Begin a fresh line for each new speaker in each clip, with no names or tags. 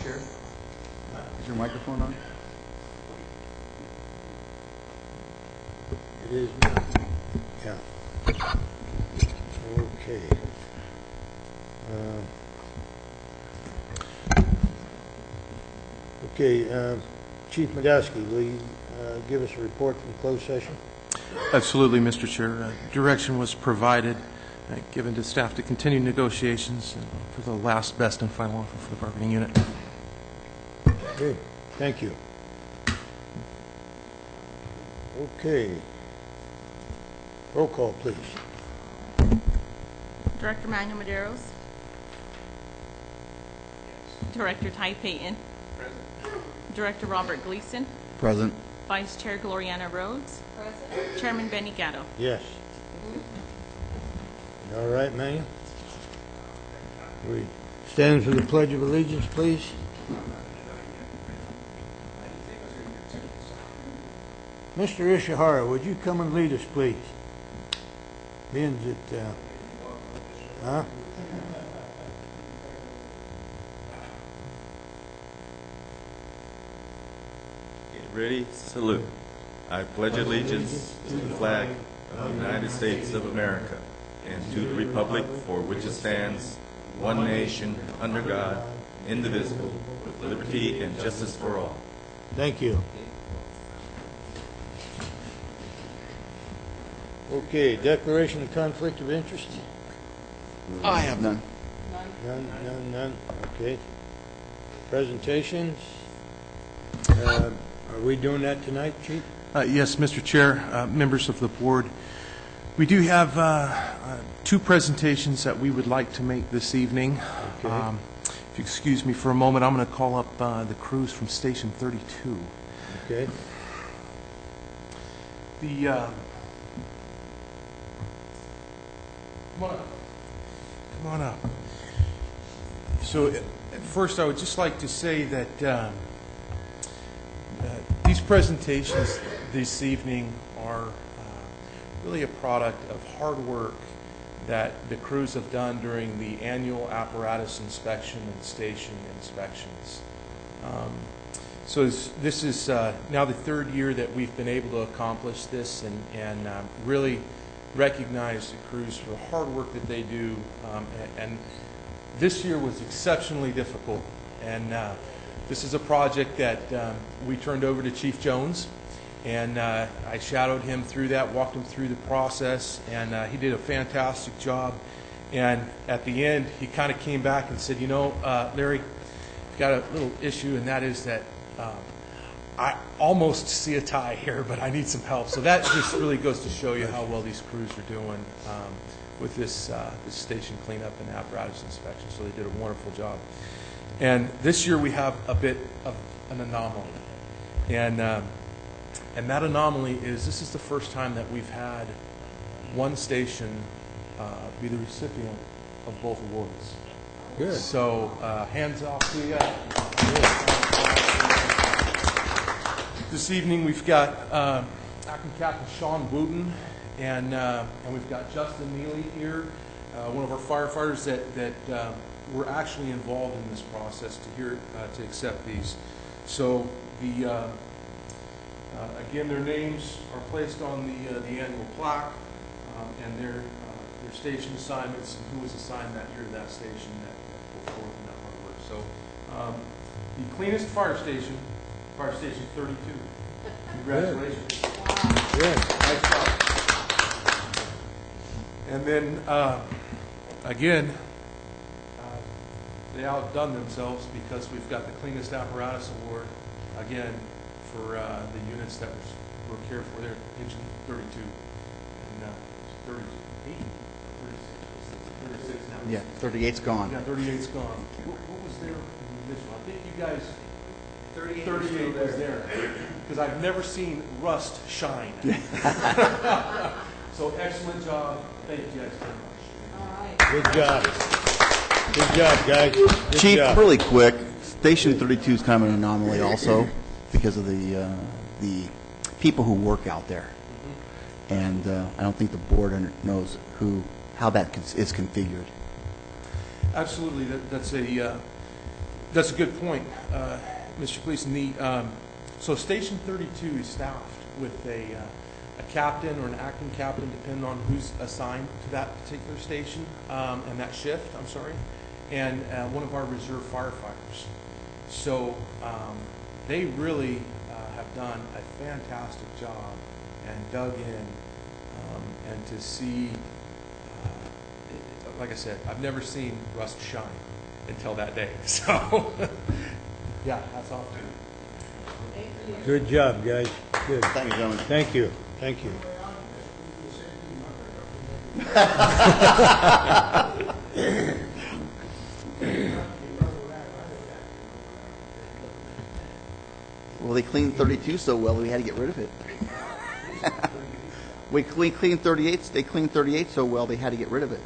Chair, is your microphone on?
It is now. Yeah. Okay. Chief Madowski, will you give us a report from closed session?
Absolutely, Mr. Chair. Direction was provided, given to staff to continue negotiations for the last, best, and final offer for the bargaining unit.
Okay, thank you. Okay. Roll call, please.
Director Manuel Medeiros. Director Ty Payton. Director Robert Gleason.
Present.
Vice Chair Gloriana Rhodes. Present. Chairman Benny Gatto.
Yes. You all right, Manuel? We stand for the Pledge of Allegiance, please. Mr. Ishihara, would you come and lead us, please? Being that, huh?
Ready? Salute. I pledge allegiance to the flag of the United States of America and to the republic for which it stands, one nation, under God, indivisible, with liberty and justice for all.
Thank you. Okay, declaration of conflict of interest?
I have none.
None. Okay. Presentations? Are we doing that tonight, Chief?
Yes, Mr. Chair, members of the board, we do have two presentations that we would like to make this evening.
Okay.
If you excuse me for a moment, I'm going to call up the crews from Station 32.
Okay.
Come on up. So, at first, I would just like to say that these presentations this evening are really a product of hard work that the crews have done during the annual apparatus inspection and station inspections. So this is now the third year that we've been able to accomplish this and really recognize the crews for the hard work that they do. And this year was exceptionally difficult. And this is a project that we turned over to Chief Jones. And I shadowed him through that, walked him through the process, and he did a fantastic job. And at the end, he kind of came back and said, you know, Larry, I've got a little issue, and that is that I almost see a tie here, but I need some help. So that just really goes to show you how well these crews are doing with this station cleanup and apparatus inspection. So they did a wonderful job. And this year we have a bit of an anomaly. And that anomaly is this is the first time that we've had one station be the recipient of both awards.
Good.
So hands off to you. This evening we've got Acting Captain Sean Wooten and we've got Justin Neely here, one of our firefighters that were actually involved in this process to accept these. So the again, their names are placed on the annual plaque and their station assignments and who was assigned that year to that station that put forth in that hard work. So the cleanest fire station 32. Congratulations.
Good.
Nice job. And then again, they outdone themselves because we've got the cleanest apparatus award again for the units that were cared for there, engine 32 and 38, 36 now.
Yeah, 38's gone.
Yeah, 38's gone. What was there in the original? I think you guys, 38 was there. Because I've never seen rust shine. So excellent job. Thank you guys very much.
All right.
Good job. Good job, guys. Good
Chief,
job.
really quick, Station 32 is kind of an anomaly also because of the people who work out there. and I don't think the board knows how that is configured.
Absolutely, that's a good point, Mr. Gleason. So Station 32 is staffed with a captain or an acting captain, depending on who's assigned to that particular station and that shift. I'm sorry, and one of our reserve firefighters. So they really have done a fantastic job and dug in, and to see. Like I said, I've never seen rust shine until that day. So, yeah, that's off to you.
Good job, guys. Good.
Thank you, gentlemen.
Thank you. Thank you.
Well, they cleaned 32 so well, we had to get rid of it. We cleaned 38. They cleaned 38 so well, they had to get rid of it.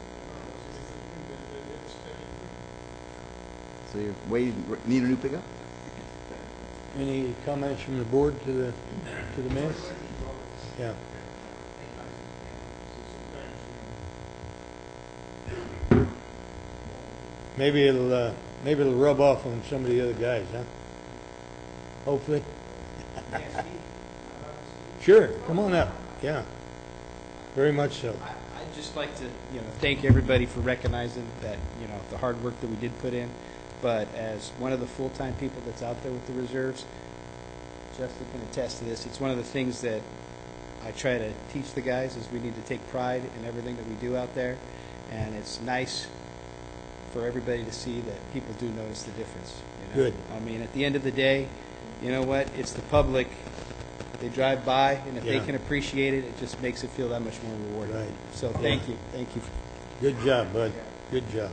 So you need a new pickup?
Any comments from the board to the man? Yeah. Maybe it'll rub off on some of the other guys, huh? Hopefully. Sure, come on up. Yeah. Very much so.
I'd just like to, thank everybody for recognizing that, the hard work that we did put in. But as one of the full-time people that's out there with the reserves, Justin can attest to this. It's one of the things that I try to teach the guys is we need to take pride in everything that we do out there. And it's nice for everybody to see that people do notice the difference.
Good.
I mean, at the end of the day, you know what? It's the public. They drive by, and if they can appreciate it, it just makes it feel that much more rewarding.
Right.
So thank you. Thank you.
Good job, bud. Good job.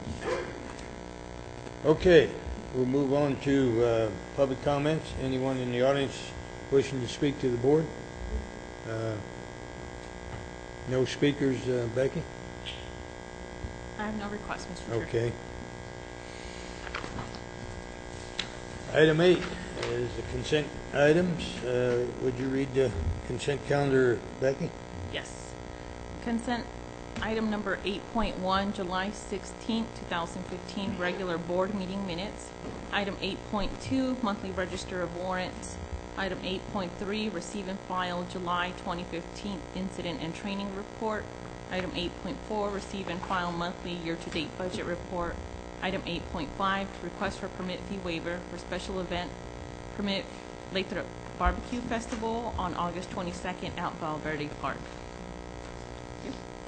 Okay, we'll move on to public comments. Anyone in the audience wishing to speak to the board? No speakers, Becky?
I have no request, Mr. Chair.
Okay. Item 8 is the consent items. Would you read the consent calendar, Becky?
Yes. Consent item number 8.1, July 16, 2015, regular board meeting minutes. Item 8.2, monthly register of warrants. Item 8.3, receive and file July 2015 incident and training report. Item 8.4, receive and file monthly year-to-date budget report. Item 8.5, request for permit fee waiver for special event permit Lathrop Barbecue Festival on August 22nd out Valverde Park.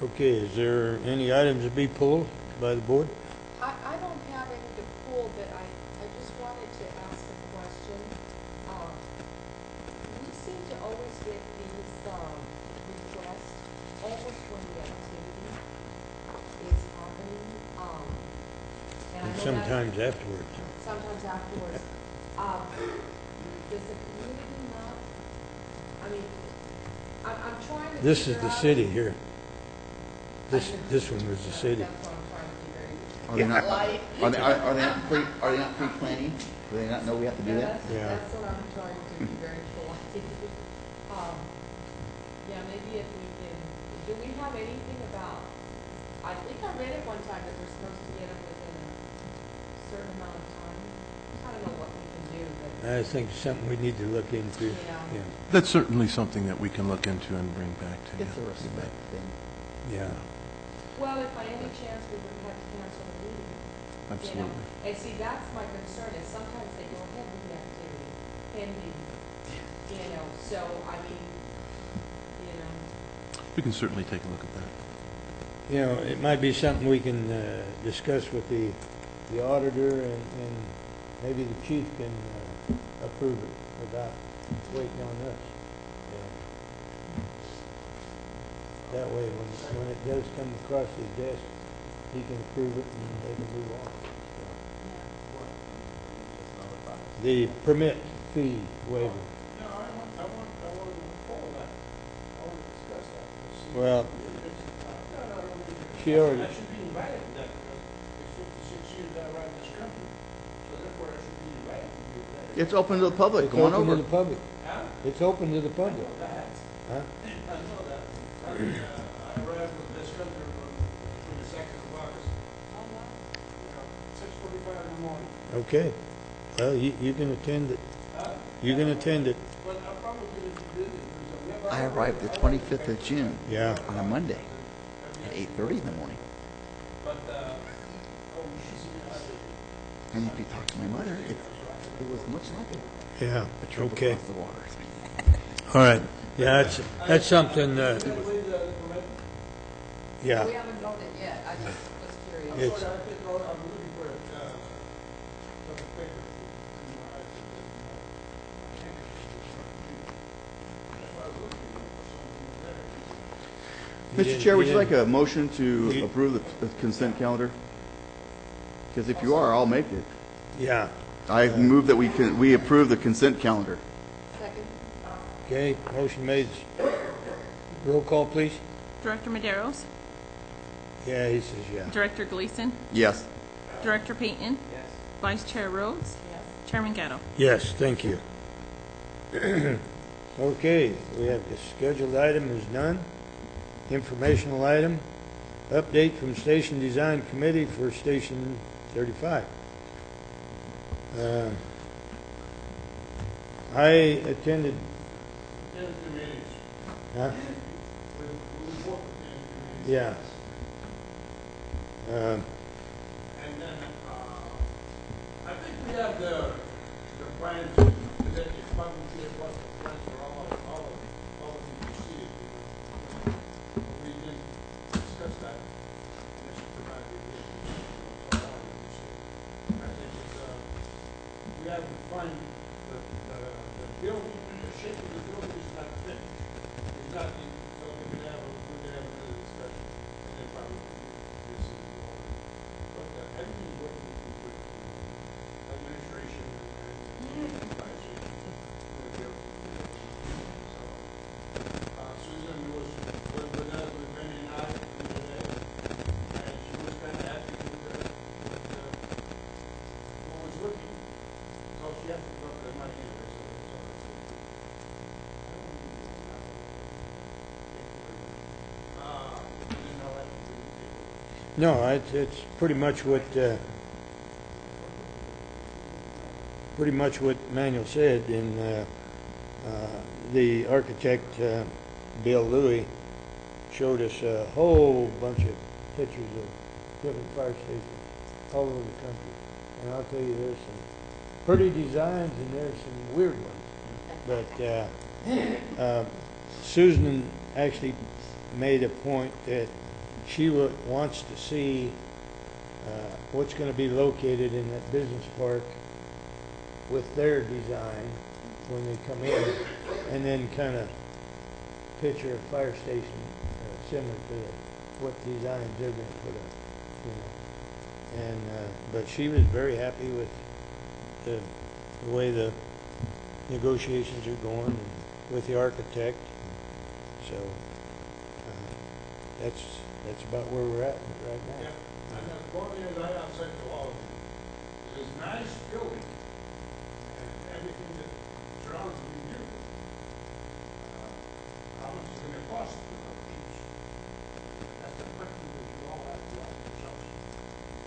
Okay, is there any items to be pulled by the board?
I don't have any to pull, but I just wanted to ask a question. We seem to always get these requests almost when the activity is happening. And I know
Sometimes afterwards.
sometimes afterwards. Does the community not? I mean, I'm trying to.
This is
figure
the
out-
city here. This one was the city.
That's what I'm trying to do very.
Are they not,
Light.
are they not pre-planning? Do they not know we have to do that?
Yeah.
That's what I'm trying to be very polite. Yeah, maybe if we can, do we have anything about, I think I read it one time that we're supposed to get them within a certain amount of time. I don't know what we can do, but,
I think something we need to look into.
Yeah.
That's certainly something that we can look into and bring back to you.
It's a respect thing.
Yeah.
well, if by any chance we would have to cancel the meeting. you know.
Absolutely.
And see, that's my concern, is sometimes they go ahead with the activity pending, so, I mean,
We can certainly take a look at that.
You know, it might be something we can discuss with the auditor, and maybe the chief can approve it without waiting on us. That way, when it does come across his desk, he can approve it and they can move on. The permit fee waiver. Well, she already,
I should be invited to that because it's 56 years that I ride this company, so therefore I should be invited to do that.
It's open to the public.
it's
Come on
open to
over.
the public.
Huh?
It's open to the public.
That.
Huh?
I know that. I arrived with this country on the 22nd of August. 6:45 in the morning.
Okay. Well, you can attend it. You can attend it.
But I'm probably going to be busy because
I arrived the 25th of June
Yeah.
on a Monday at 8:30 in the morning.
But, oh, she's
And if you talk to my mother, it was much like
Yeah.
a trip
Okay.
across the water.
All right. Yeah, that's something, yeah.
We haven't voted yet, I just was curious.
It's,
I'm looking for some paper.
Mr. Chair, would you like a motion to approve the consent calendar? Because if you are, I'll make it.
yeah.
I move that we approve the consent calendar.
Second?
Okay, motion made. Roll call, please.
Director Maderos?
Yeah, he says yeah.
Director Gleason?
Yes.
Director Payton?
Yes.
Vice Chair Rhodes?
Yes.
Chairman Gatto?
Yes, thank you. Okay, we have the scheduled item is none. Informational item, update from Station Design Committee for Station 35. I attended, huh? Yeah.
And then, I think we have the plans, that it's probably across the plans for all of you to see it, you know. We didn't discuss that. This is provided, so I don't understand. I think it's, we have to find the building, the shape of the building is not finished. It's not, so we can have another discussion, and then probably this is the one. But everything's working with the administration and supervisor. We're able to do it. So, Susan was with us, with Benny and I, today, and she was kind of happy with what was working. So she had to drop the money anyway, so that's all that's it. I don't want to do that. Thank you very much. Didn't know I could do it.
No, it's pretty much what Manuel said, and the architect, Bill Louie, showed us a whole bunch of pictures of different fire stations all over the country. And I'll tell you, there's some pretty designs and there's some weird ones. But Susan actually made a point that she wants to see what's going to be located in that business park with their design when they come in, and then kind of picture a fire station similar to what designs they're going to put up, you know. And but she was very happy with the way the negotiations are going and with the architect. So that's about where we're at right now.
Yeah, and the one thing that I'll say to all of you, is this nice building and everything that surrounds it is beautiful. How much is it gonna cost to each? That's the question that you all have to ask yourselves.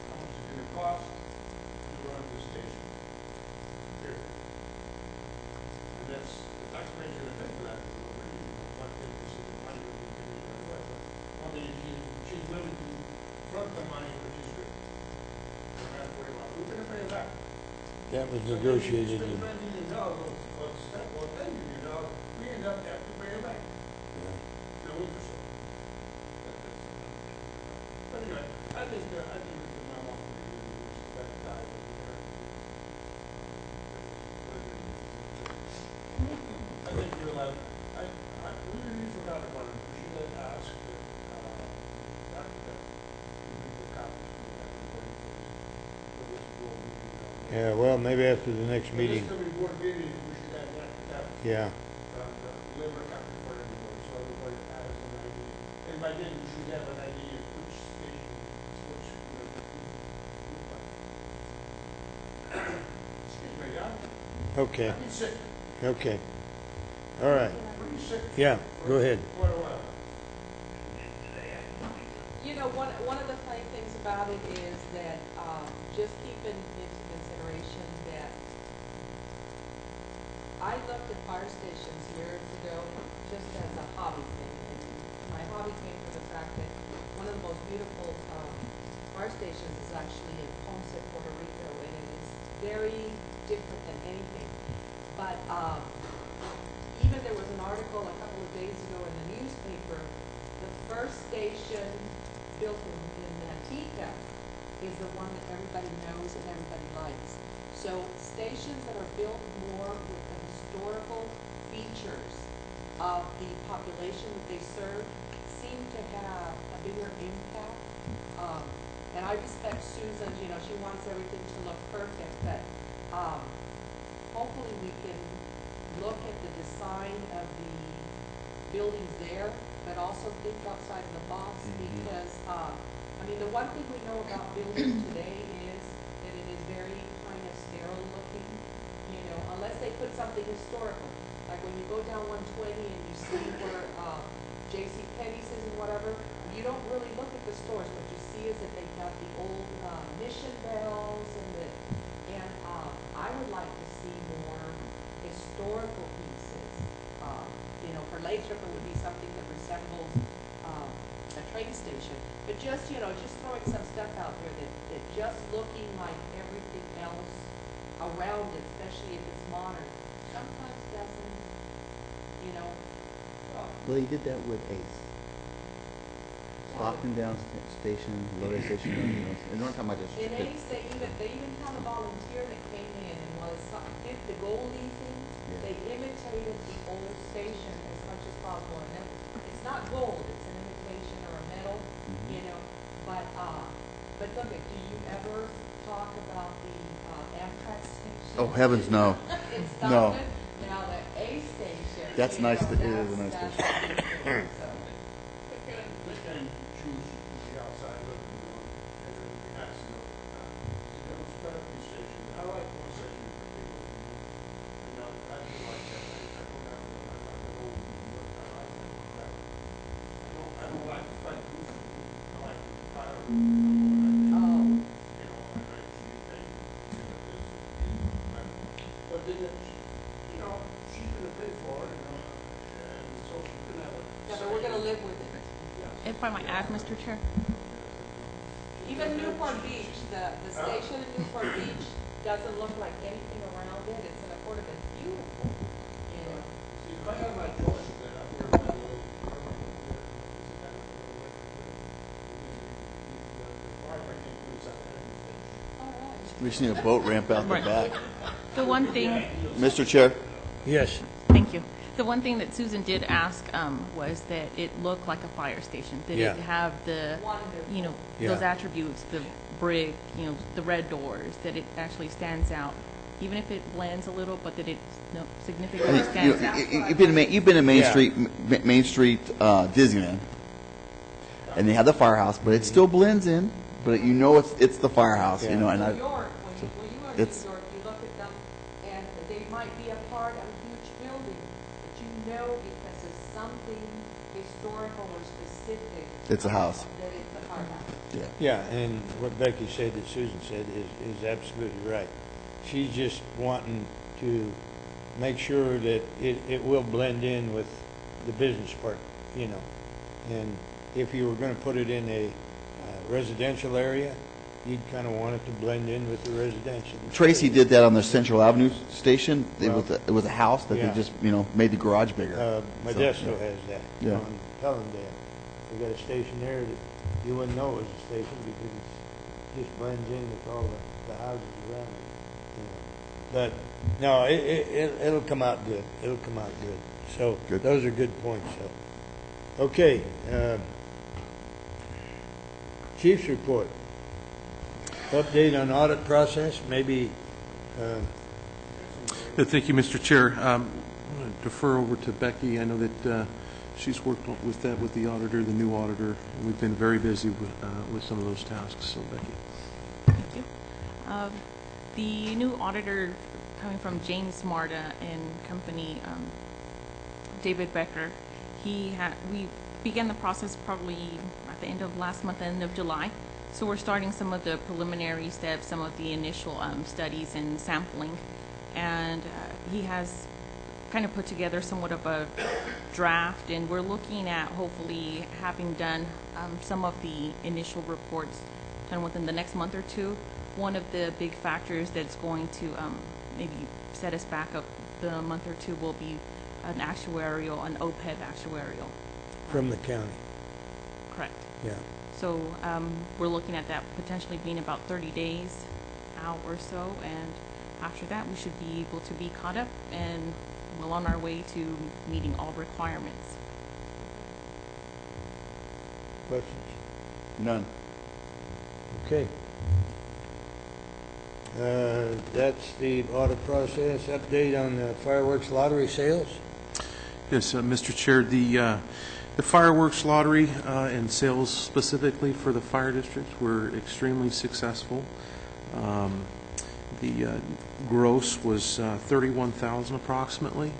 How much is it gonna cost to run this station? Period. And that's, the taxpayers gonna pay for that, you know, really, you know, not that this is the money that we give you right away, but one thing is she's willing to front the money, which is good. Don't have to worry about it. We're gonna pay that.
That was negotiated.
Spend $10 million or $10 million, we end up having to pay it back. No interest on it. But anyway, I think Mr. Mamo is the best guy that we ever I think you're allowed, we really forgot about it, we should have asked the architect to make the copies for everybody for this board meeting.
Yeah, well, maybe after the next meeting.
For this coming board meeting, we should have the architect
Yeah.
deliver a copy for everybody, so everybody has an idea. And by then, we should have an idea of which station, which, excuse me, yeah?
Okay.
I've been sick,
Okay. All right.
pretty sick.
Yeah, go ahead.
For quite a while.
you know, one of the funny things about it is that, just keeping into consideration that I looked at fire stations years ago just as a hobby thing. And my hobby came from the fact that one of the most beautiful fire stations is actually in Ponce, Puerto Rico, and it is very different than anything. But even there was an article a couple of days ago in the newspaper, the first station built in Manteca is the one that everybody knows and everybody likes. So stations that are built more with the historical features of the population that they serve seem to have a bigger impact. And I respect Susan, you know, she wants everything to look perfect, but hopefully we can look at the design of the buildings there, but also think outside of the box, because, I mean, the one thing we know about buildings today is that it is very kind of sterile looking, you know, unless they put something historical. Like when you go down 120 and you see where J.C. Penney's is and whatever, you don't really look at the stores. What you see is that they've got the old mission bells and I would like to see more historical pieces. You know, for Lathrop it would be something that resembles a train station. But just, you know, just throwing some stuff out there that just looking like everything else around it, especially if it's modern, sometimes doesn't, you know.
Well, he did that with Ace. Stockton down station, Lodi station, you know, and we're not talking about just.
In Ace, they even had a volunteer that came in and did the gold leafing.
Yeah.
They imitated the old station as much as possible. And it's not gold, it's an imitation or a metal, you know. But look, do you ever talk about the Amtrak station?
Oh, heavens, no.
It's
No.
Stockton. Now the A station.
That's
you
nice
know,
to- it is a nice
that's
station.
different, so.
They can choose the outside look, you know, and then we have to know, you know, therapy station. I like one station in particular, you know, I do like that. I don't have the old, but I like that one better. I don't like the fight roof. I like the fire roof, you know,
Oh.
you know, and I see they, you know, this, but then it's, you know, she's gonna pay for it, you know, and so she's gonna have a.
Yeah, but we're gonna live with it.
If I might add, Mr. Chair?
Even Newport Beach, the station in Newport Beach doesn't look like anything around it. It's in a port, it's beautiful, you know.
See, if I have my choice, then I wear my little, it's kind of a little the fire can't put inside the heavy station.
All right.
We just need a boat ramp out the
Right.
back.
The one thing,
Mr. Chair,
Yes.
thank you. The one thing that Susan did ask was that it looked like a fire station. Did
Yeah.
it have the, you know, those
Yeah.
attributes, the brick, you know, the red doors, that it actually stands out, even if it blends a little, but that it significantly
you
stands
know,
out.
you've been in Main
Yeah.
Street, Main Street Disneyland, and they have the firehouse, but it still blends in. But you know it's the firehouse, you know. And
New
I,
York, when you are in
it's-
New York, you look at them and they might be a part of a huge building, but you know because there's something historical or specific.
It's a house.
That it's a firehouse.
yeah.
Yeah, and what Becky said that Susan said is absolutely right. She's just wanting to make sure that it will blend in with the business part, you know. And if you were gonna put it in a residential area, you'd kind of want it to blend in with the residential.
Tracy did that on the Central Avenue station.
Well,
It was a house that
yeah.
they just, you know, made the garage bigger.
Modesto has that
Yeah.
on Pellendale. They got a station there that you wouldn't know it was a station because it just blends in with all the houses around it. You know. But no, it'll come out good. It'll come out good. So
Good.
those are good points. So okay, Chief's report. Update on audit process. Maybe.
Thank you, Mr. Chair. I'm going to defer over to Becky. I know that she's worked with that with the auditor, the new auditor, and we've been very busy with some of those tasks. So, Becky.
Thank you. The new auditor coming from James Marta and company, David Becker, we began the process probably at the end of last month, end of July. So we're starting some of the preliminary steps, some of the initial studies and sampling. And he has kind of put together somewhat of a draft, and we're looking at hopefully having done some of the initial reports done within the next month or two. One of the big factors that's going to maybe set us back up the month or two will be an OPEB actuarial.
From the county,
Correct.
yeah.
So we're looking at that potentially being about 30 days out or so, and after that we should be able to be caught up and well on our way to meeting all requirements.
Questions?
None.
Okay. That's the audit process. Update on the fireworks lottery sales?
Yes, Mr. Chair, the fireworks lottery and sales specifically for the fire district were extremely successful. The gross was 31,000 approximately.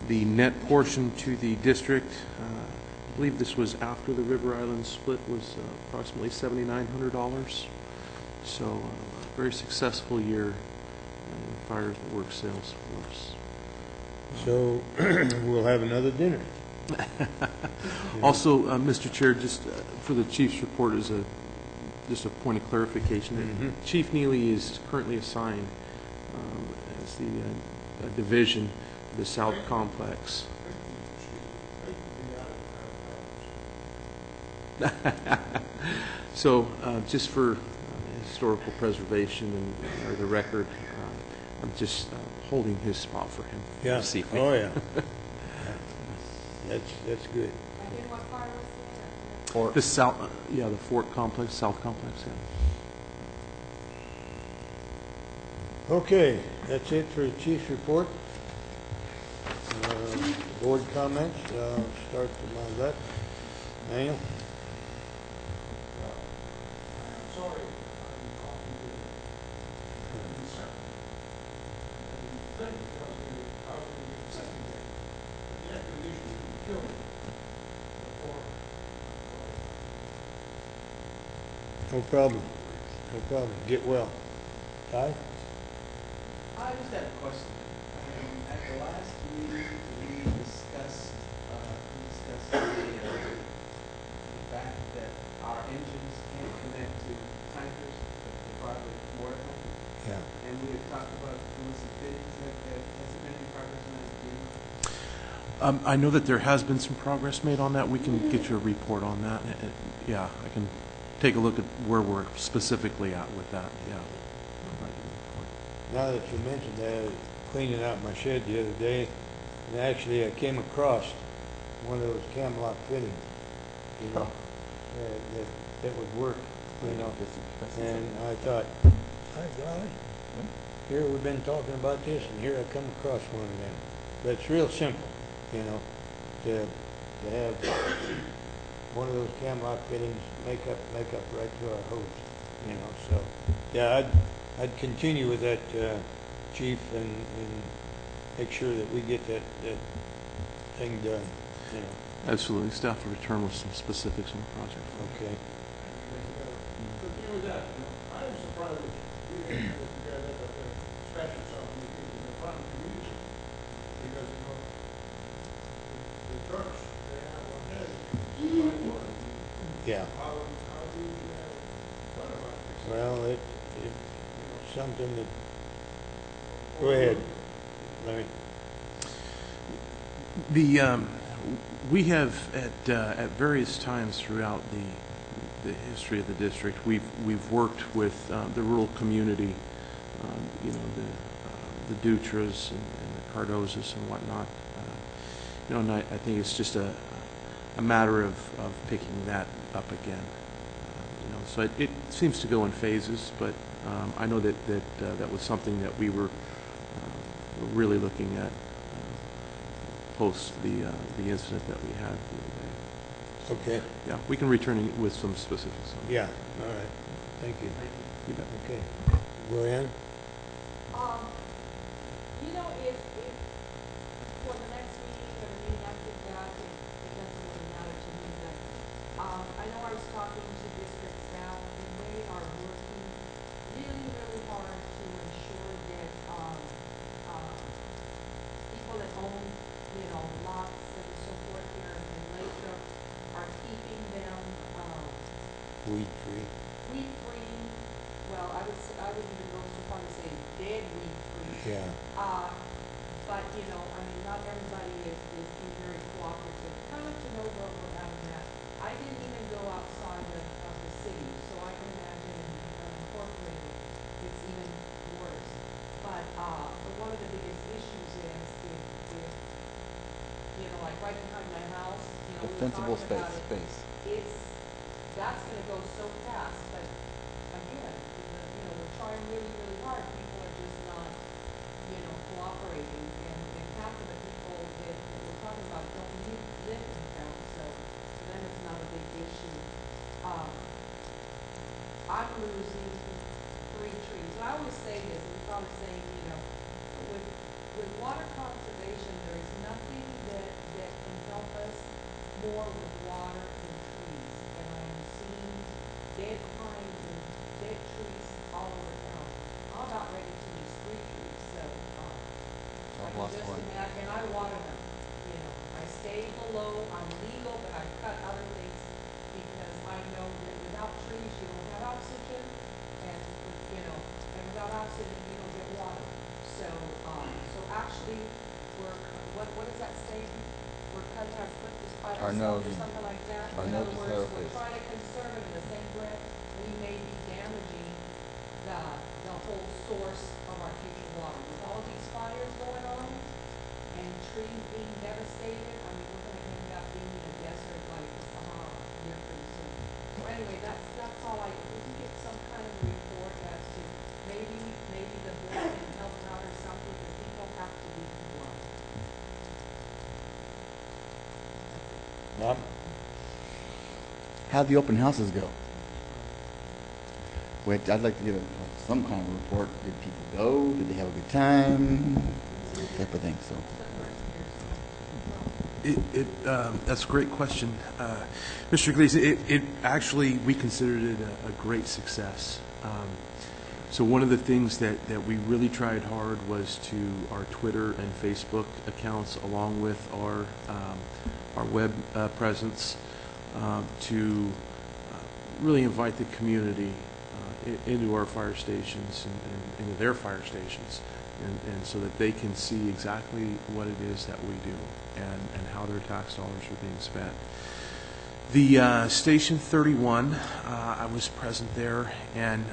The net portion to the district, I believe this was after the River Island split, was approximately $7,900. So very successful year in fireworks sales for us.
So we'll have another dinner.
Also, Mr. Chair, just for the chief's report, just a point of clarification.
Mhm.
Chief Neely is currently assigned as the division of the South Complex. So, just for historical preservation and the record, I'm just holding his spot for him
Yeah.
this evening.
Oh, yeah. That's good.
And then what fire was there?
The South, the Fort Complex, South Complex, yeah.
Okay, that's it for the chief's report. Board comments, start to my left. Daniel?
I'm sorry, I'm coughing with concern. And the thing tells me that I was going to get second day, but the air conditioning would kill me before.
No problem. No problem. Get well. Ty?
I just had a question. At the last meeting, we discussed the fact that our engines can't connect to tankers, the private water tankers.
Yeah.
And we had talked about doing some fittings. Has there been any progress on that? Do you know?
I know that there has been some progress made on that. We can get you a report on that. Yeah, I can take a look at where we're specifically at with that, yeah.
Now that you mentioned that, I was cleaning out my shed the other day, and actually I came across one of those Camelot fittings, you know, that would work, you know. And I thought, my golly, here we've been talking about this, and here I come across one of them. But it's real simple, you know, to have one of those Camelot fittings make up right to our hose, you know. So, yeah, I'd continue with that, chief, and make sure that we get that thing done, you know.
Absolutely. Staff will return with some specifics on the project.
Okay.
The thing with that, you know, I am surprised that you didn't put together a special something in the farm community, because, you know, the trucks they have on there,
Yeah.
how do you, what about it?
Well, it's something that, go ahead, Larry.
We have at various times throughout the history of the district, we've worked with the rural community, you know, the Dutras and the Cardozas and whatnot, you know, and I think it's just a matter of picking that up again, you know. So it seems to go in phases, but I know that was something that we were really looking at post the incident that we had the other day.
Okay.
Yeah, we can return with some specifics on that.
Yeah, all right. Thank you.
You bet.
Okay. Royanne?
You know, if for the next meeting or the meeting after that, was talking to district staff, and they are working really, really hard to ensure that, people that own, you know, lots and so forth here in Lathrop are keeping them,
Weed free.
weed free. Well, I would even go so far to say dead weed free.
Yeah.
But, you know, I mean, not everybody is being very cooperative. Kind of to know where we're at in that. I didn't even go outside of the city, so I can imagine in unincorporated, it's even worse. But one of the biggest issues is if you know, like right behind my house, you know, we were
Defensible
talking about it.
space.
That's gonna go so fast, but again, you know, we're trying really, really hard. People are just not, you know, cooperating, and half of the people that we're talking about don't live in town, so for them it's not a big issue. I'm losing 3 trees. And I always say this, and you're probably saying, you know, with water conservation, there is nothing that can help us more with water than trees. And I am seeing dead pines and dead trees all over town. I'm about ready to lose 3 trees, so, I
I've
can
lost
just
one.
imagine, and I water them, you know. I stay below, I'm legal, but I cut other things because I know that without trees, you don't have oxygen, and, you know, and without oxygen, you don't get water. So, so actually, what does that say? We're cutting our foot despite
Our
ourselves, or
nose.
something like that?
Our
In
nose
other
despite
words,
our
we're
face.
trying to conserve it in the same breath, we may be damaging the whole source of our future water. With all these fires going on, and trees being devastated, I mean, we're gonna end up being in a desert like the Sahara here pretty soon. So anyway, that's all if we can get some kind of report as to maybe the board can help out or something, because people have to be compliant.
Bob?
How'd the open houses go? Wait, I'd like to get some kind of report. Did people go? Did they have a good time? Type of thing, so.
That's a great question. Mr. Gleason, it actually, we considered it a great success. So one of the things that we really tried hard was to our Twitter and Facebook accounts, along with our web presence, to really invite the community into our fire stations and into their fire stations, and so that they can see exactly what it is that we do and how their tax dollars are being spent. The Station 31, I was present there, and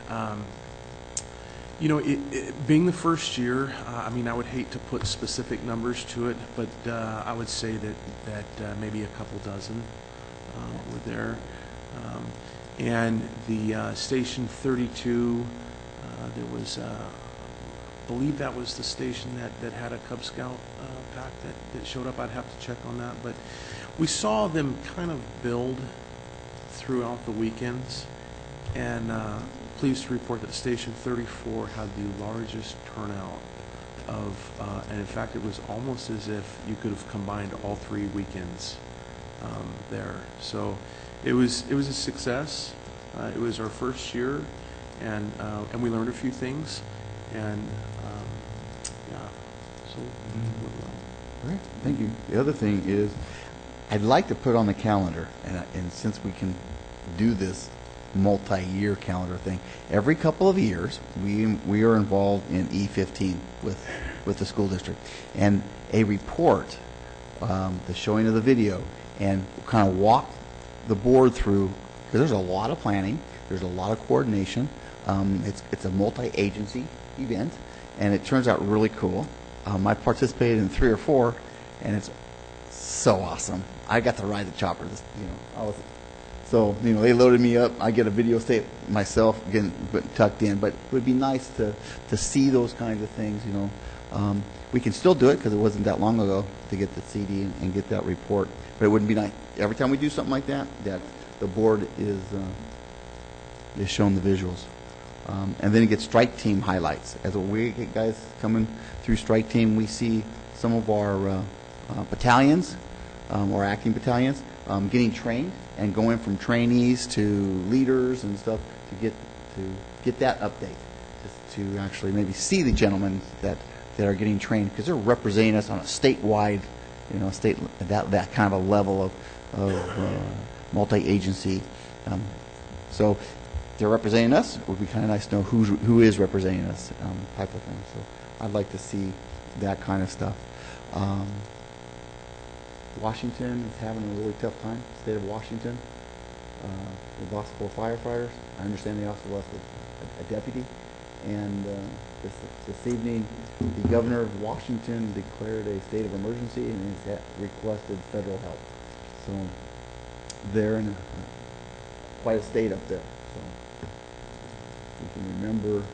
you know, it being the first year, I mean, I would hate to put specific numbers to it, but I would say that maybe a couple dozen were there. And the Station 32, there was, I believe that was the station that had a Cub Scout pack that showed up. I'd have to check on that. But we saw them kind of build throughout the weekends. And pleased to report that Station 34 had the largest turnout of, and in fact, it was almost as if you could have combined all 3 weekends there. So it was a success. It was our first year, and we learned a few things, and yeah, so it went well.
Great, thank you. The other thing is, I'd like to put on the calendar, and since we can do this multi-year calendar thing, every couple of years, we are involved in E15 with the school district, and a report, the showing of the video, and kind of walk the board through, because there's a lot of planning, there's a lot of coordination. It's a multi-agency event, and it turns out really cool. I participated in 3 or 4, and it's so awesome. I got to ride the chopper. They loaded me up. I get a video tape myself, getting tucked in. But it would be nice to see those kinds of things. We can still do it because it wasn't that long ago to get the CD and get that report. But it wouldn't be nice every time we do something like that the board is shown the visuals. And then you get strike team highlights. As we get guys coming through strike team, we see some of our battalions, or acting battalions, getting trained and going from trainees to leaders and stuff to get that update, just to actually maybe see the gentlemen that are getting trained, because they're representing us on a statewide, that kind of a level of multi-agency. So they're representing us. It would be kind of nice to know who is representing us, type of thing. So I'd like to see that kind of stuff. Washington is having a really tough time. State of Washington. They lost 4 firefighters. I understand they also lost a deputy. And this evening, the governor of Washington declared a state of emergency and has requested federal help. So they're in quite a state up there. So we can remember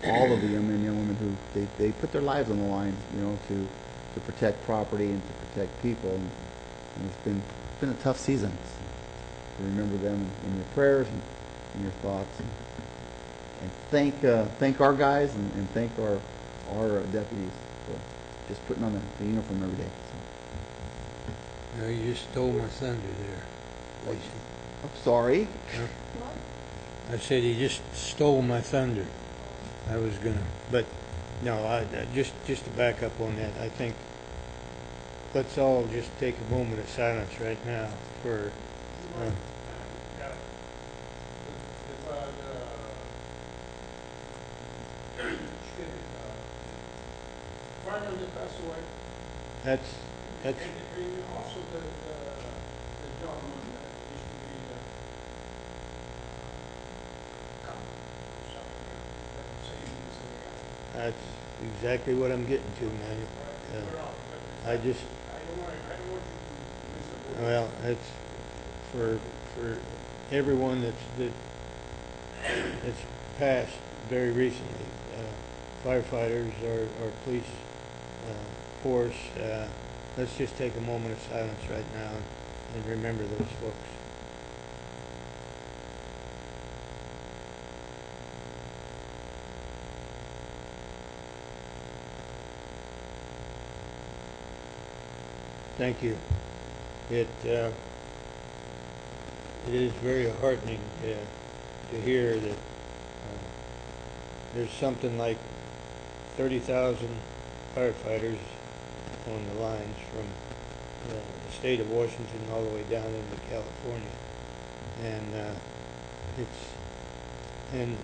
all of the young men and young women who they put their lives on the line, to protect property and to protect people. And it's been a tough season. So remember them in your prayers and in your thoughts. And thank our guys and thank our deputies for just putting on the uniform every day. So.
No, you just stole my thunder there, Lacey.
I'm sorry.
I said he just stole my thunder. I was gonna, but no, just to back up on that, I think let's all just take a moment of silence right now for.
Finally passed away.
That's
And also the gentleman that used to be
that's exactly what I'm getting to, man. I don't want you to miss a word. Well, that's for everyone that's passed very recently. Firefighters, our police force. Let's just take a moment of silence right now and remember those folks. Thank you. It is very heartening to hear that there's something like 30,000 firefighters on the lines from the state of Washington all the way down into California, and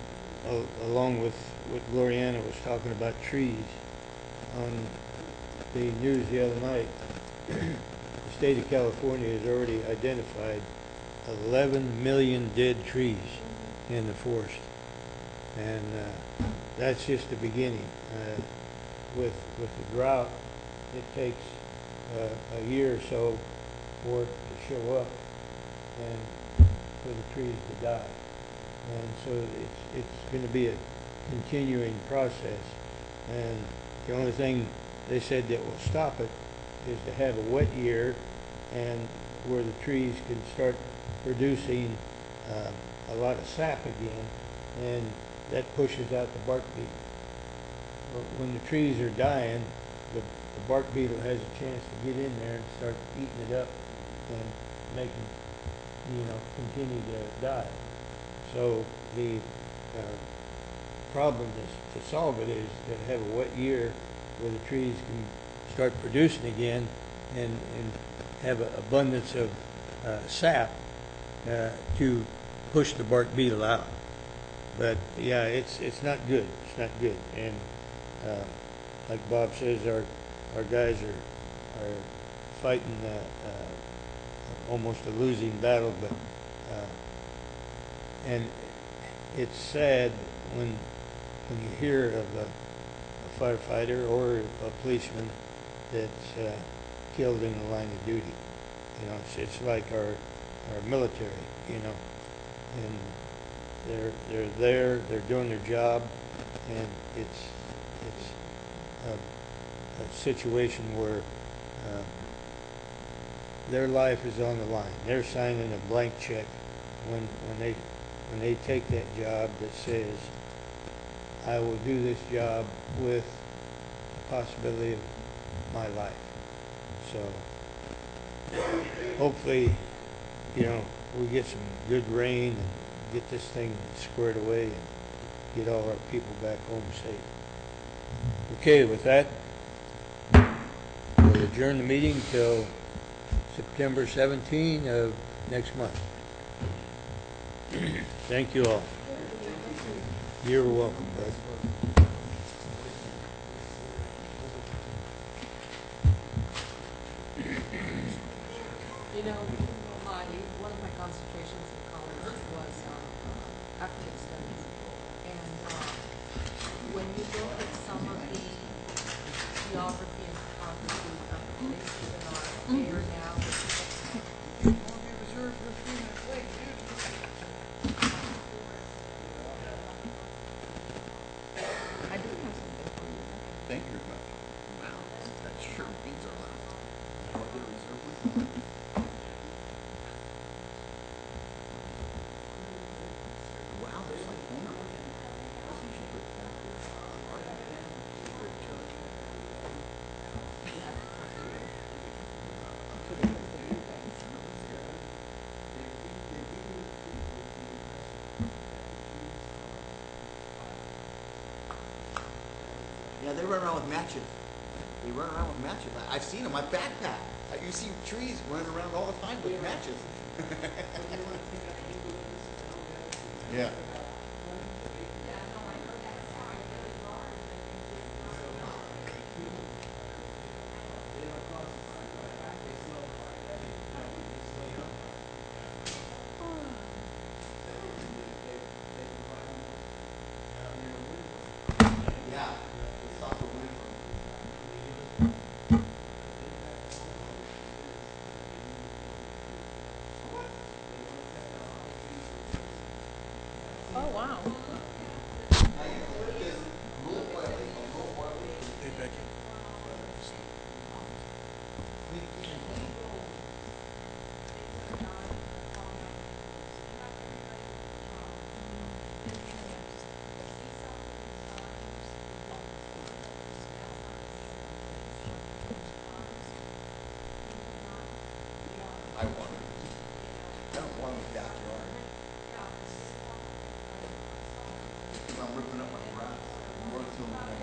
along with what Gloriana was talking about trees on the news the other night. The state of California has already identified 11 million dead trees in the forest, and that's just the beginning. With the drought, it takes a year or so for it to show up and for the trees to die. And so it's going to be a continuing process. And the only thing they said that will stop it is to have a wet year, and where the trees can start producing a lot of sap again, and that pushes out the bark beetle. When the trees are dying, the bark beetle has a chance to get in there and start eating it up and make them, continue to die. So the problem to solve it is to have a wet year where the trees can start producing again and have an abundance of sap to push the bark beetle out. But yeah, it's not good. It's not good. And like Bob says, our guys are fighting almost a losing battle. But and it's sad when you hear of a firefighter or a policeman that's killed in the line of duty. It's like our military, and they're there, they're doing their job, and it's a situation where their life is on the line. They're signing a blank check when they take that job that says, I will do this job with the possibility of my life. So hopefully, we get some good rain and get this thing squared away and get all our people back home safe. Okay, with that, we'll adjourn the meeting till September 17 of next month. Thank you all. You're welcome, bud.
One of my concentrations in college was African studies. And when you look at some of the geography and topography of the places that are there now, I do have something for you.
Thank you very much. Wow, that sure beats our last. Wow, there's like one.
Yeah, they run around with matches. They run around with matches. I've seen them. My backpack. You see trees running around all the time with matches. Yeah. Yeah. They stop the wind from.
Oh, wow.
Hey, Becky.
I want it. I don't want them in the backyard. Because I'm ripping up my grass. I'm going to them